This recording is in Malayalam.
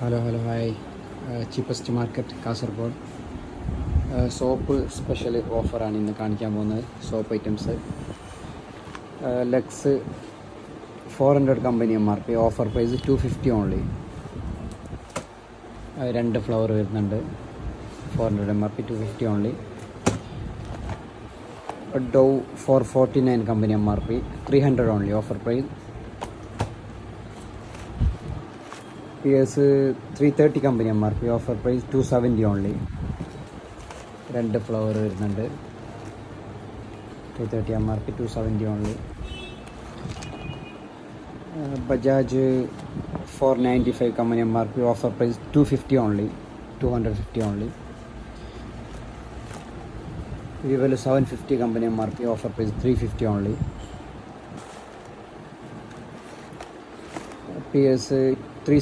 Hello hi. Cheapest market Kasaragod. Soap special ഓഫറാണ് ഇന്ന് കാണിക്കാൻ പോകുന്നത്. Soap items Lux 400 company MRP, offer price 250 only. 2 flavour വരുന്നുണ്ട്. 400 MRP 250 only. Dove 449 company MRP 300 only, offer price. PS 330 company MRP, offer price 270 only. 2 flavour വരുന്നുണ്ട്. 330 MRP 270 only. Bajaj 495 company MRP, offer price 250 only, 250 only. Vivel 750 company MRP, offer price 350 only. PS 3